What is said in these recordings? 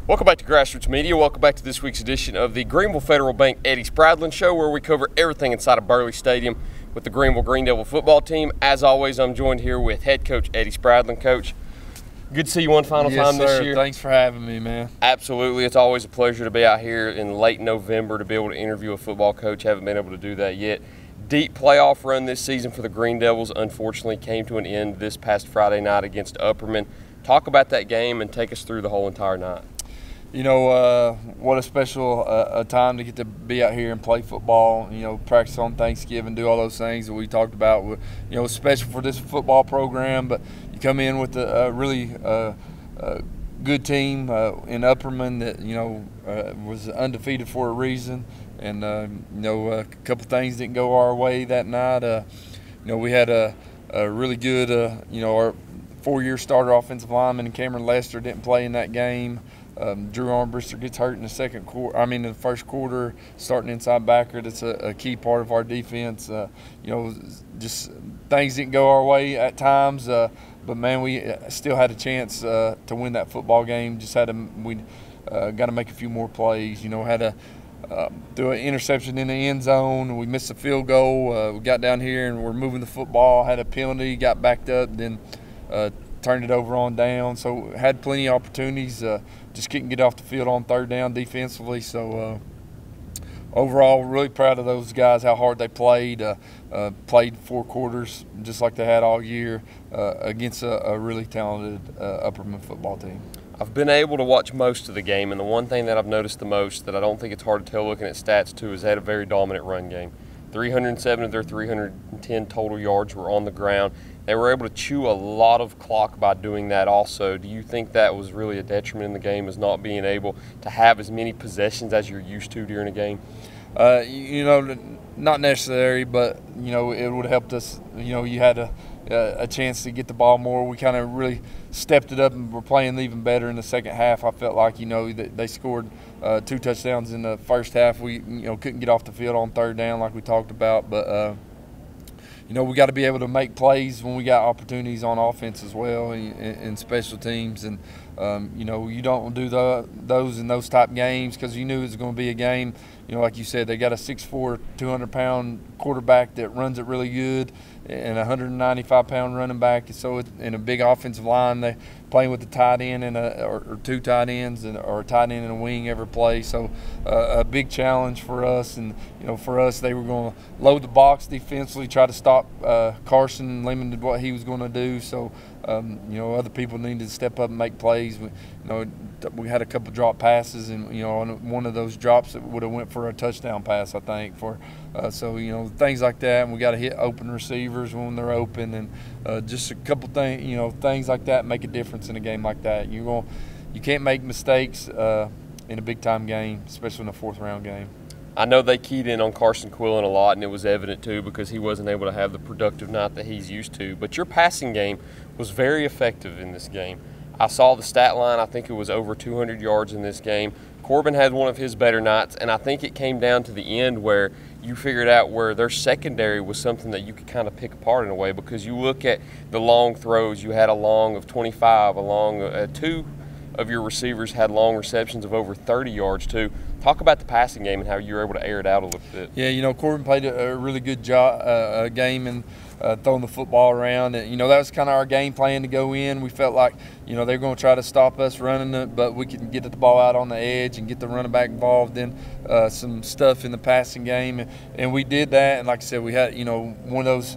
Welcome back to Grassroots Media. Welcome back to this week's edition of the Greeneville Federal Bank Eddie Spradlen Show, where we cover everything inside of Burley Stadium with the Greeneville Green Devil football team. As always, I'm joined here with head coach Eddie Spradlen. Coach, good to see you one final time this year. Thanks for having me, man. Absolutely. It's always a pleasure to be out here in late November to be able to interview a football coach. Haven't been able to do that yet. Deep playoff run this season for the Green Devils unfortunately came to an end this past Friday night against Upperman. Talk about that game and take us through the whole entire night. You know, what a special time to get to be out here and play football, you know, practice on Thanksgiving, do all those things that we talked about. You know, it's special for this football program, but you come in with a really good team in Upperman that, you know, was undefeated for a reason. And, you know, a couple things didn't go our way that night. You know, we had a really good, you know, our four-year starter offensive lineman and Cameron Lester didn't play in that game. Drew Armbrister gets hurt in the first quarter, starting inside backer. That's a key part of our defense. You know, just things didn't go our way at times, but man, we still had a chance to win that football game. Just got to make a few more plays. You know, had to threw an interception in the end zone. We missed a field goal. We got down here and we're moving the football. Had a penalty, got backed up, then turned it over on down. So had plenty of opportunities. Just couldn't get off the field on third down defensively. So overall, really proud of those guys, how hard they played. Played 4 quarters just like they had all year against a really talented Upperman football team. I've been able to watch most of the game, and the one thing that I've noticed the most that I don't think it's hard to tell looking at stats too is they had a very dominant run game. 307 of their 310 total yards were on the ground. They were able to chew a lot of clock by doing that also. Do you think that was really a detriment in the game, is not being able to have as many possessions as you're used to during a game? You know, not necessary, but, you know, it would have helped us. You know, you had a chance to get the ball more. We kind of really stepped it up and were playing even better in the second half. I felt like, you know, they scored 2 touchdowns in the first half. We, you know, couldn't get off the field on third down like we talked about, but you know, we got to be able to make plays when we got opportunities on offense as well in special teams. And, you know, you don't do those in those type games because you knew it was going to be a game. You know, like you said, they got a 6'4", 200-pound quarterback that runs it really good and a 195-pound running back. So in a big offensive line, they playing with the tight end and or 2 tight ends or a tight end and a wing every play. So a big challenge for us. And, you know, for us, they were going to load the box defensively, try to stop Carson, limited what he was going to do. So, you know, other people needed to step up and make plays. We had a couple drop passes, and, you know, on one of those drops it would have went for a touchdown pass, I think. So, you know, things like that, and we got to hit open receivers when they're open, and just a couple things, you know, things like that make a difference in a game like that. You can't make mistakes in a big time game, especially in a 4th round game. I know they keyed in on Carson Quillen a lot, and it was evident too because he wasn't able to have the productive night that he's used to. But your passing game was very effective in this game. I saw the stat line. I think it was over 200 yards in this game. Corbin had one of his better nights, and I think it came down to the end where you figured out where their secondary was something that you could kind of pick apart in a way, because you look at the long throws. You had a long of 25, a long 2 of your receivers had long receptions of over 30 yards too. Talk about the passing game and how you were able to air it out a little bit. Yeah, you know, Corbin played a really good game and throwing the football around. And, you know, that was kind of our game plan to go in. We felt like, you know, they were going to try to stop us running it, but we could get the ball out on the edge and get the running back involved in some stuff in the passing game. And we did that. And like I said, we had, you know, one of those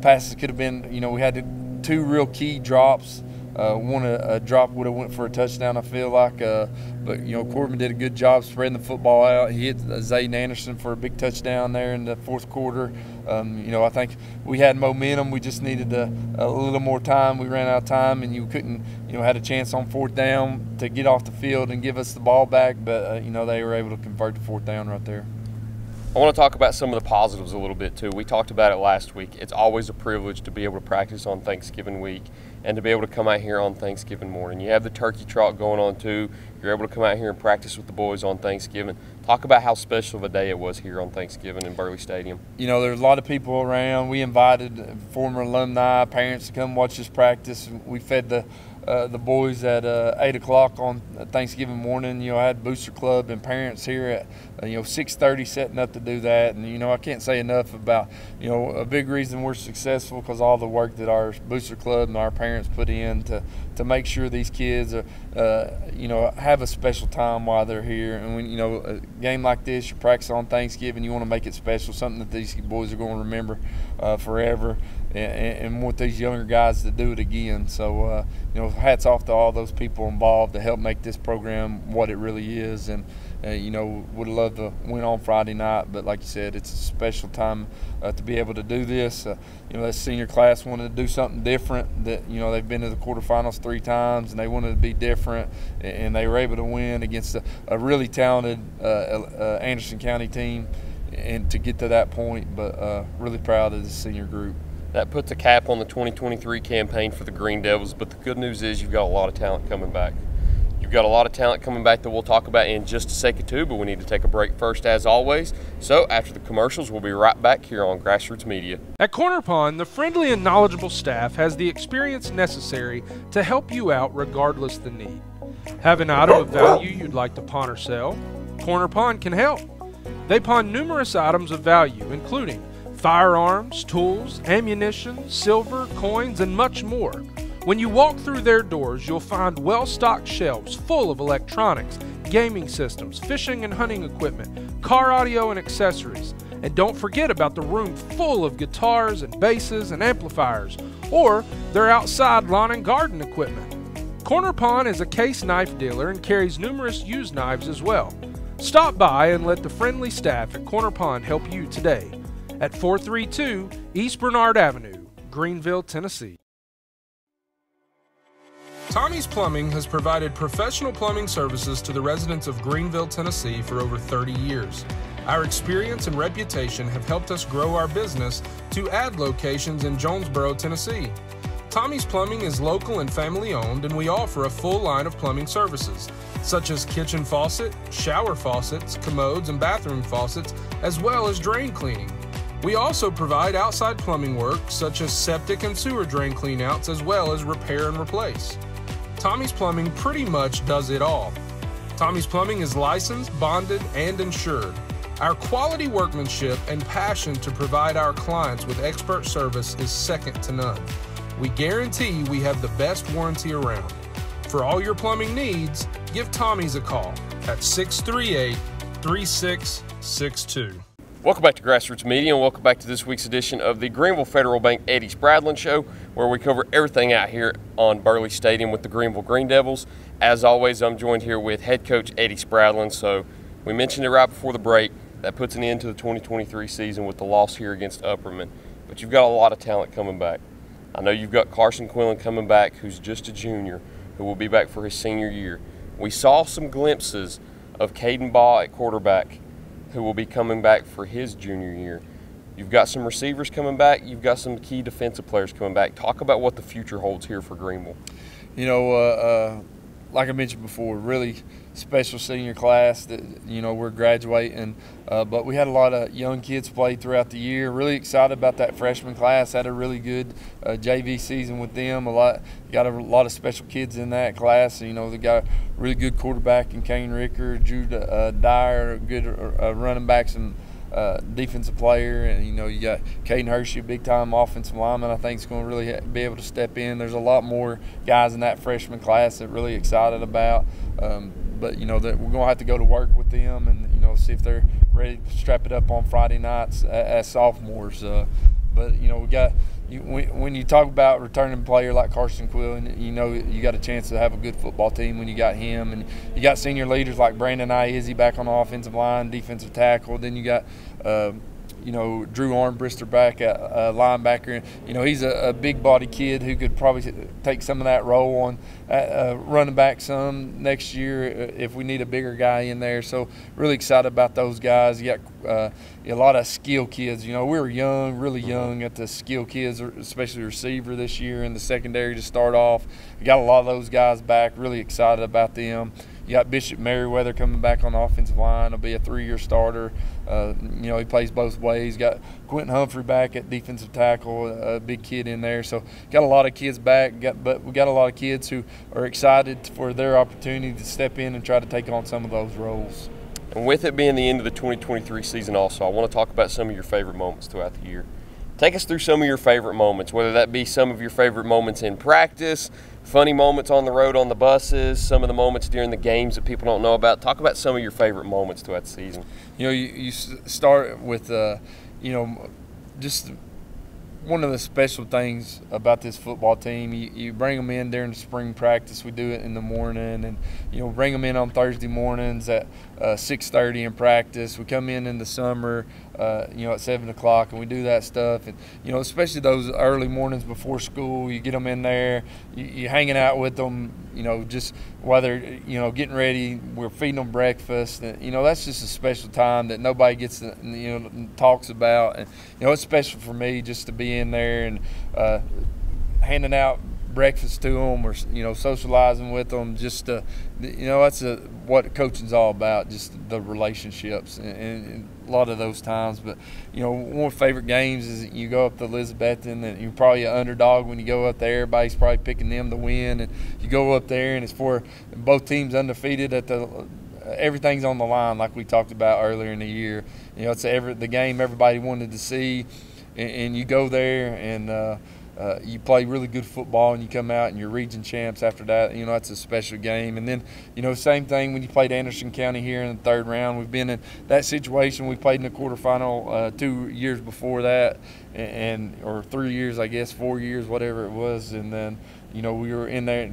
passes could have been, you know, we had 2 real key drops. A drop would have went for a touchdown, I feel like. But, you know, Corbin did a good job spreading the football out. He hit Zayden Anderson for a big touchdown there in the 4th quarter. You know, I think we had momentum. We just needed a little more time. We ran out of time, and you couldn't, you know, had a chance on 4th down to get off the field and give us the ball back. But, you know, they were able to convert the 4th down right there. I want to talk about some of the positives a little bit too. We talked about it last week. It's always a privilege to be able to practice on Thanksgiving week and to be able to come out here on Thanksgiving morning. You have the turkey trot going on too. You're able to come out here and practice with the boys on Thanksgiving. Talk about how special of a day it was here on Thanksgiving in Burley Stadium. You know, there's a lot of people around. We invited former alumni, parents to come watch us practice. We fed the the boys at 8 o'clock on Thanksgiving morning. You know, I had Booster Club and parents here at 6:30 setting up to do that. And I can't say enough about a big reason we're successful because all the work that our Booster Club and our parents put in to make sure these kids have a special time while they're here. And when a game like this, you practice on Thanksgiving, you want to make it special, something that these boys are going to remember forever, and want these younger guys to do it again. So hats off to all those people involved to help make this program what it really is. And would love to win on Friday night, but like you said, it's a special time to be able to do this. That senior class wanted to do something different. That they've been to the quarterfinals 3 times, and they wanted to be different, and they were able to win against a really talented Anderson County team, and to get to that point. But really proud of the senior group. That puts a cap on the 2023 campaign for the Green Devils, but the good news is you've got a lot of talent coming back. You've got a lot of talent coming back that we'll talk about in just a second too, but we need to take a break first as always. So after the commercials, we'll be right back here on Grassroots Media. At Corner Pond, the friendly and knowledgeable staff has the experience necessary to help you out regardless the need. Have an item of value you'd like to pawn or sell? Corner Pond can help. They pawn numerous items of value, including firearms, tools, ammunition, silver, coins, and much more. When you walk through their doors, you'll find well-stocked shelves full of electronics, gaming systems, fishing and hunting equipment, car audio and accessories. And don't forget about the room full of guitars and basses and amplifiers, or their outside lawn and garden equipment. Corner Pond is a case knife dealer and carries numerous used knives as well. Stop by and let the friendly staff at Corner Pond help you today at 432 East Bernard Avenue, Greeneville, Tennessee. Tommy's Plumbing has provided professional plumbing services to the residents of Greeneville, Tennessee for over 30 years. Our experience and reputation have helped us grow our business to add locations in Jonesboro, Tennessee. Tommy's Plumbing is local and family owned, and we offer a full line of plumbing services, such as kitchen faucet, shower faucets, commodes, and bathroom faucets, as well as drain cleaning. We also provide outside plumbing work, such as septic and sewer drain cleanouts, as well as repair and replace. Tommy's Plumbing pretty much does it all. Tommy's Plumbing is licensed, bonded, and insured. Our quality workmanship and passion to provide our clients with expert service is second to none. We guarantee we have the best warranty around. For all your plumbing needs, give Tommy's a call at 638-3662. Welcome back to Grassroots Media, and welcome back to this week's edition of the Greeneville Federal Bank Eddie Spradlen Show, where we cover everything out here on Burley Stadium with the Greeneville Green Devils. As always, I'm joined here with head coach Eddie Spradlen. So we mentioned it right before the break. That puts an end to the 2023 season with the loss here against Upperman. But you've got a lot of talent coming back. I know you've got Carson Quillen coming back, who's just a junior, who will be back for his senior year. We saw some glimpses of Caden Baugh at quarterback, who will be coming back for his junior year. You've got some receivers coming back. You've got some key defensive players coming back. Talk about what the future holds here for Greeneville. Like I mentioned before, really special senior class that, we're graduating. But we had a lot of young kids play throughout the year. Really excited about that freshman class. Had a really good JV season with them. Got a lot of special kids in that class. They got a really good quarterback in Kane Ricker, Drew Dyer, good running backs and defensive player, and you got Caden Hershey, a big-time offensive lineman. I think is going to really be able to step in. There's a lot more guys in that freshman class that really excited about. But that we're going to have to go to work with them and see if they're ready to strap it up on Friday nights as sophomores. But we got. When you talk about returning player like Carson Quillen, you got a chance to have a good football team when you got him, and you got senior leaders like Brandon Izzy back on the offensive line, defensive tackle. Then you got Drew Armbrister back at linebacker. He's a big body kid who could probably take some of that role on running back some next year if we need a bigger guy in there. So really excited about those guys. You got a lot of skill kids. We were young, really young at the skill kids, especially receiver this year in the secondary to start off. We got a lot of those guys back. Really excited about them. You got Bishop Merriweather coming back on the offensive line. He'll be a 3-year starter. He plays both ways. Got Quentin Humphrey back at defensive tackle, a big kid in there. So got a lot of kids back, but we got a lot of kids who are excited for their opportunity to step in and try to take on some of those roles. And with it being the end of the 2023 season also, I want to talk about some of your favorite moments throughout the year. Take us through some of your favorite moments, whether that be some of your favorite moments in practice, funny moments on the road on the buses, some of the moments during the games that people don't know about. Talk about some of your favorite moments throughout the season. You start with, just one of the special things about this football team. You bring them in during the spring practice. We do it in the morning, and bring them in on Thursday mornings at 6:30 in practice. We come in the summer, at 7 o'clock, and we do that stuff. And especially those early mornings before school, you get them in there, you hanging out with them. Just while they're getting ready, we're feeding them breakfast. And, that's just a special time that nobody gets to, talks about. And it's special for me just to be in there and handing out breakfast to them, or socializing with them. Just that's what coaching's all about, just the relationships and a lot of those times. But one of my favorite games is you go up to Elizabethton, and you're probably an underdog when you go up there. Everybody's probably picking them to win, and you go up there and it's for both teams undefeated at everything's on the line, like we talked about earlier in the year. It's the game everybody wanted to see, and you go there and you play really good football, and you come out and you're region champs after that. That's a special game. And then, same thing when you played Anderson County here in the third round. We've been in that situation. We played in the quarterfinal 2 years before that, or 3 years, I guess, 4 years, whatever it was. And then, we were in there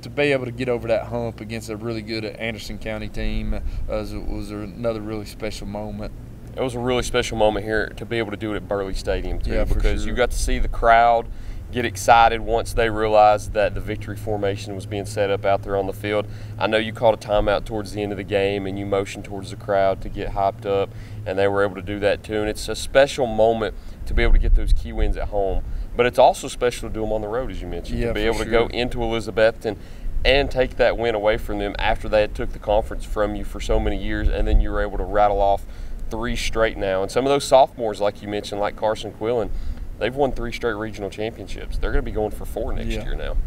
to be able to get over that hump against a really good Anderson County team was another really special moment. It was a really special moment here to be able to do it at Burley Stadium too, yeah, because sure. You got to see the crowd get excited once they realized that the victory formation was being set up out there on the field. I know you called a timeout towards the end of the game, and you motioned towards the crowd to get hyped up, and they were able to do that too. And it's a special moment to be able to get those key wins at home, but it's also special to do them on the road, as you mentioned, to be able to go into Elizabethton and take that win away from them after they had took the conference from you for so many years, and then you were able to rattle off 3 straight now. And some of those sophomores, like you mentioned, like Carson Quillen, they've won 3 straight regional championships. They're going to be going for 4 next year now.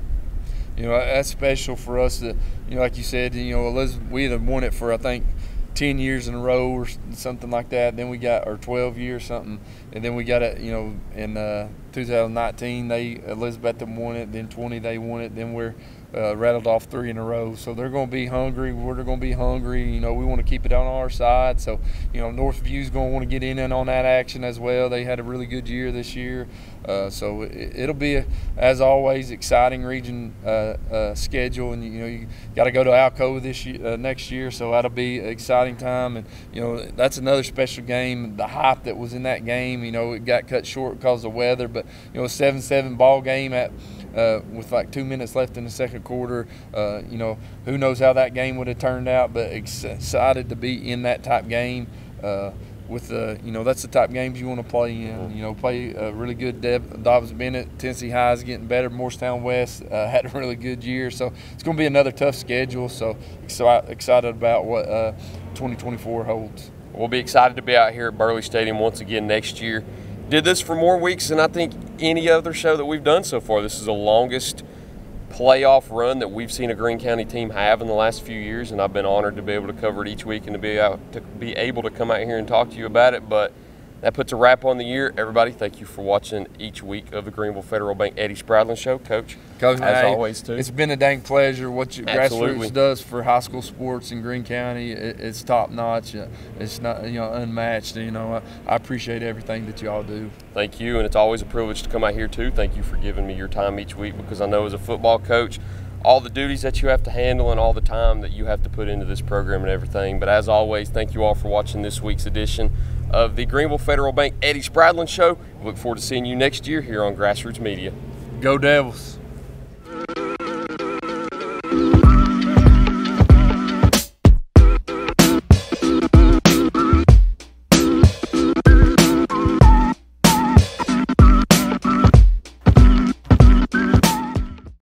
That's special for us. To, like you said, we had won it for, I think, 10 years in a row or something like that. Then we got, or 12 years something, and then we got it. In 2019 Elizabethton won it. Then 20 they won it. Then we're rattled off 3 in a row. So they're going to be hungry. We're going to be hungry. We want to keep it on our side. So, Northview's going to want to get in on that action as well. They had a really good year this year. So it'll be, as always, exciting region schedule. And, you got to go to Alcoa this year, next year. So that'll be an exciting time. And, that's another special game. The hype that was in that game, it got cut short because of weather. But, a 7-7 ball game with like 2 minutes left in the second quarter. Who knows how that game would have turned out, but excited to be in that type game. That's the type of games you want to play in. Play a really good Dobbs Bennett. Tennessee High is getting better. Morristown West had a really good year, so it's going to be another tough schedule. So excited about what 2024 holds. We'll be excited to be out here at Burley Stadium once again next year. Did this for more weeks than I think any other show that we've done so far. This is the longest playoff run that we've seen a Greene County team have in the last few years, and I've been honored to be able to cover it each week and to be able to come out here and talk to you about it. But that puts a wrap on the year. Everybody, thank you for watching each week of the Greeneville Federal Bank Eddie Spradlen Show. Coach, as always, too. It's been a dang pleasure. What Grassroots does for high school sports in Greene County, it's top notch. It's not unmatched. I appreciate everything that y'all do. Thank you, and it's always a privilege to come out here too. Thank you for giving me your time each week, because I know as a football coach, all the duties that you have to handle and all the time that you have to put into this program and everything. But as always, thank you all for watching this week's edition of the Greeneville Federal Bank Eddie Spradlen Show. We look forward to seeing you next year here on Grassroots Media. Go Devils.